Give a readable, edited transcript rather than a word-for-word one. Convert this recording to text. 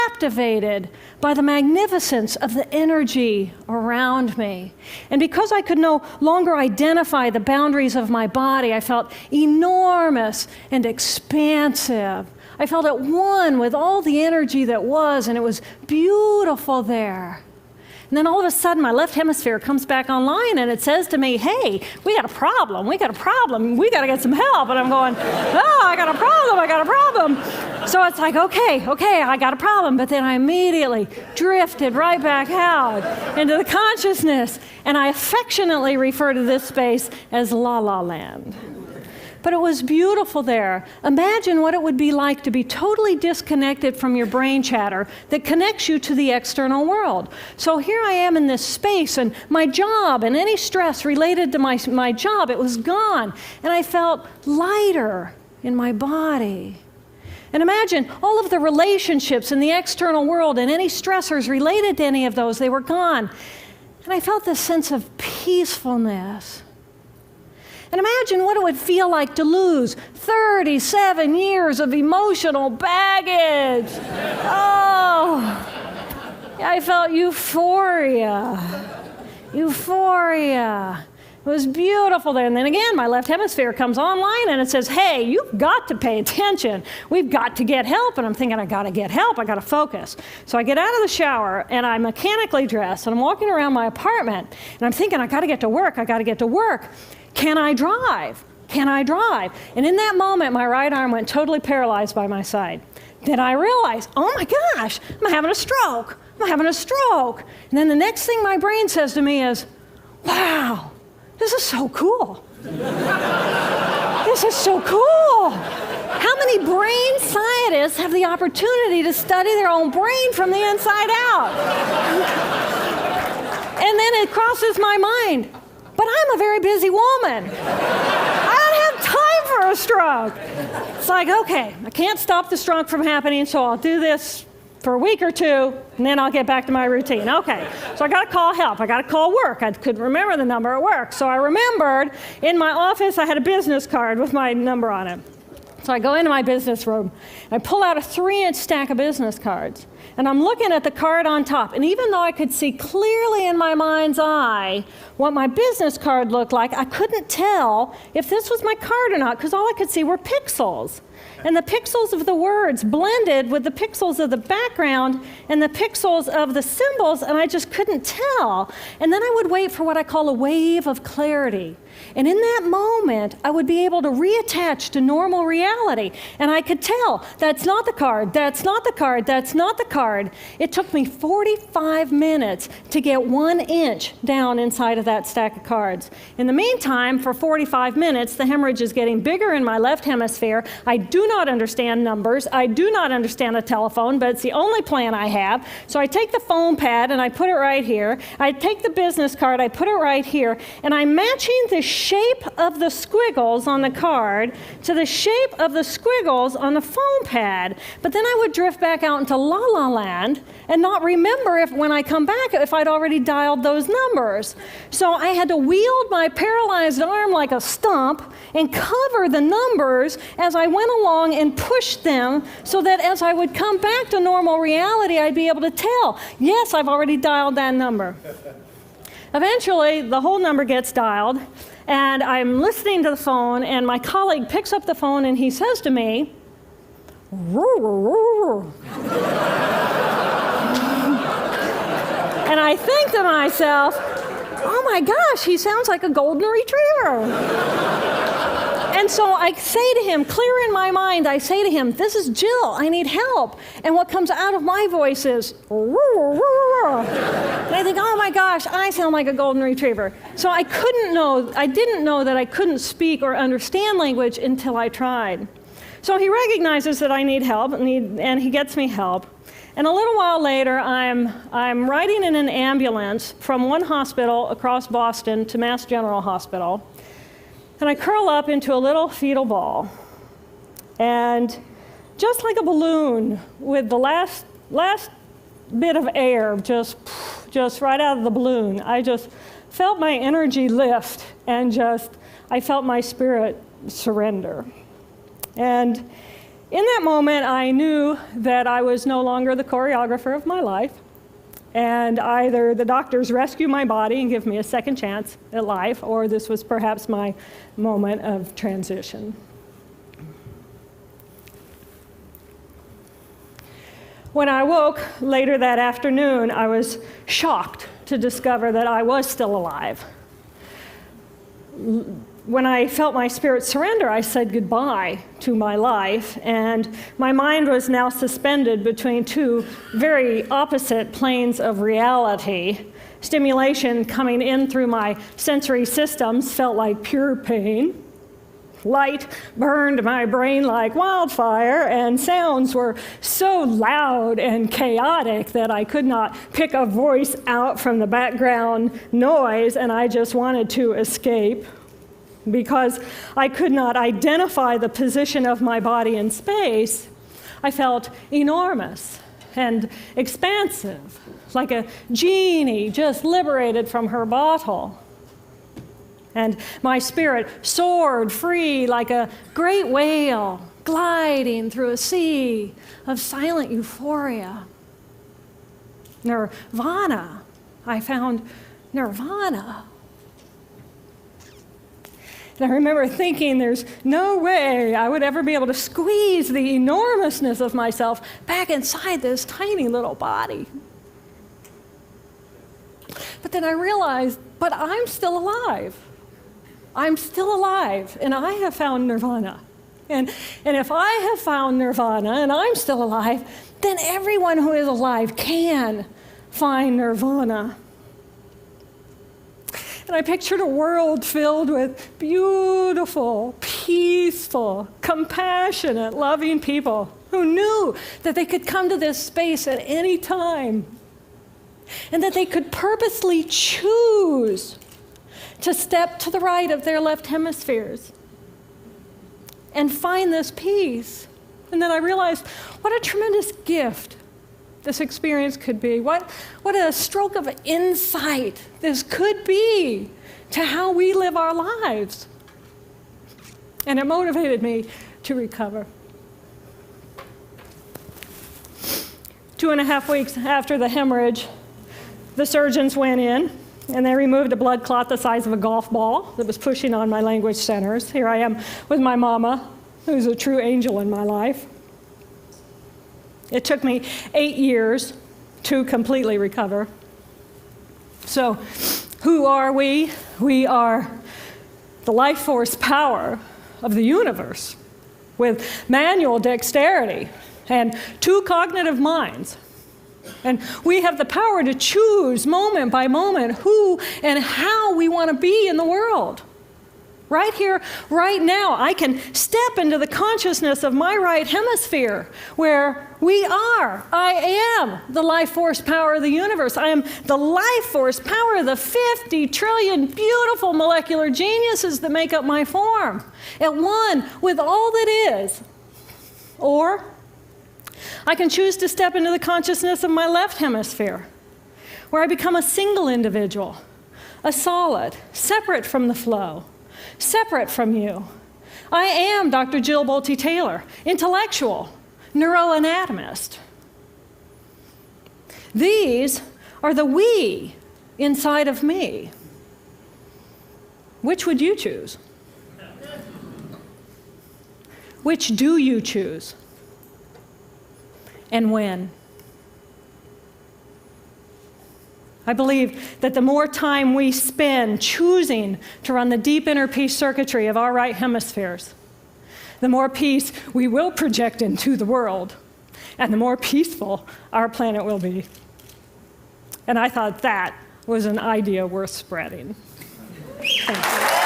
captivated by the magnificence of the energy around me. And because I could no longer identify the boundaries of my body, I felt enormous and expansive. I felt at one with all the energy that was, and it was beautiful there. And then all of a sudden, my left hemisphere comes back online, and it says to me, hey, we got a problem, we got to get some help. And I'm going, oh, I got a problem. So it's like, okay, I got a problem. But then I immediately drifted right back out into the consciousness, and I affectionately refer to this space as La La Land. But it was beautiful there. Imagine what it would be like to be totally disconnected from your brain chatter that connects you to the external world. So here I am in this space, and my job and any stress related to my job, it was gone. And I felt lighter in my body. And imagine all of the relationships in the external world and any stressors related to any of those, they were gone. And I felt this sense of peacefulness. And imagine what it would feel like to lose 37 years of emotional baggage. Oh, I felt euphoria. It was beautiful there. And then again, my left hemisphere comes online and it says, hey, you've got to pay attention. We've got to get help. And I'm thinking, I got to get help. I got to focus. So I get out of the shower and I'm mechanically dressed and I'm walking around my apartment and I'm thinking, I got to get to work. Can I drive? And in that moment, my right arm went totally paralyzed by my side. Then I realized, oh my gosh, I'm having a stroke. And then the next thing my brain says to me is, wow, this is so cool. How many brain scientists have the opportunity to study their own brain from the inside out? And then it crosses my mind, but I'm a very busy woman. I don't have time for a stroke. It's like, okay, I can't stop the stroke from happening, so I'll do this for a week or two, and then I'll get back to my routine. Okay, so I got to call help. I got to call work. I couldn't remember the number at work. So I remembered in my office I had a business card with my number on it. So I go into my business room. I pull out a 3-inch stack of business cards. And I'm looking at the card on top. And even though I could see clearly in my mind's eye what my business card looked like, I couldn't tell if this was my card or not, because all I could see were pixels. And the pixels of the words blended with the pixels of the background and the pixels of the symbols, and I just couldn't tell. And then I would wait for what I call a wave of clarity. And in that moment, I would be able to reattach to normal reality. And I could tell, that's not the card, that's not the card, that's not the card. It took me 45 minutes to get 1 inch down inside of that stack of cards. In the meantime, for 45 minutes, the hemorrhage is getting bigger in my left hemisphere. I do not understand numbers. I do not understand a telephone, but it's the only plan I have. So I take the phone pad and I put it right here. I take the business card, I put it right here, and I'm matching the shape of the squiggles on the card to the shape of the squiggles on the phone pad. But then I would drift back out into La La Land and not remember if when I come back if I'd already dialed those numbers. So I had to wield my paralyzed arm like a stump and cover the numbers as I went along and push them so that as I would come back to normal reality, I'd be able to tell, yes, I've already dialed that number. Eventually, the whole number gets dialed, and I'm listening to the phone, and my colleague picks up the phone, and he says to me, and I think to myself, oh my gosh, he sounds like a golden retriever. And so I say to him, clear in my mind, I say to him, this is Jill, I need help. And what comes out of my voice is, and I think, oh my gosh, I sound like a golden retriever. So I didn't know that I couldn't speak or understand language until I tried. So he recognizes that I need help, and he gets me help. And a little while later, I'm riding in an ambulance from one hospital across Boston to Mass General Hospital. And I curl up into a little fetal ball. And just like a balloon with the last bit of air just right out of the balloon, I just felt my energy lift and I felt my spirit surrender. And In that moment, I knew that I was no longer the choreographer of my life, and either the doctors rescue my body and give me a second chance at life, or this was perhaps my moment of transition. When I woke later that afternoon, I was shocked to discover that I was still alive. When I felt my spirit surrender, I said goodbye to my life, and my mind was now suspended between two very opposite planes of reality. Stimulation coming in through my sensory systems felt like pure pain. Light burned my brain like wildfire, and sounds were so loud and chaotic that I could not pick a voice out from the background noise, and I just wanted to escape. Because I could not identify the position of my body in space, I felt enormous and expansive, like a genie just liberated from her bottle. And my spirit soared free like a great whale gliding through a sea of silent euphoria. Nirvana. I found nirvana. And I remember thinking there's no way I would ever be able to squeeze the enormousness of myself back inside this tiny little body. But then I realized, but I'm still alive. I'm still alive, and I have found nirvana. And if I have found nirvana and I'm still alive, then everyone who is alive can find nirvana. And I pictured a world filled with beautiful, peaceful, compassionate, loving people who knew that they could come to this space at any time and that they could purposely choose to step to the right of their left hemispheres and find this peace. And then I realized what a tremendous gift this experience could be. What a stroke of insight this could be to how we live our lives. And it motivated me to recover. 2.5 weeks after the hemorrhage, the surgeons went in and they removed a blood clot the size of a golf ball that was pushing on my language centers. Here I am with my mama, who's a true angel in my life. It took me 8 years to completely recover. So, who are we? We are the life force power of the universe with manual dexterity and 2 cognitive minds. And we have the power to choose moment by moment who and how we want to be in the world. Right here, right now, I can step into the consciousness of my right hemisphere where I am the life force power of the universe. I am the life force power of the 50 trillion beautiful molecular geniuses that make up my form, at one with all that is. Or I can choose to step into the consciousness of my left hemisphere, where I become a single individual, a solid, separate from the flow, separate from you. I am Dr. Jill Bolte Taylor, intellectual, neuroanatomist. These are the we inside of me. Which would you choose? Which do you choose? And when? I believe that the more time we spend choosing to run the deep inner peace circuitry of our right hemispheres, the more peace we will project into the world, and the more peaceful our planet will be. And I thought that was an idea worth spreading. Thank you.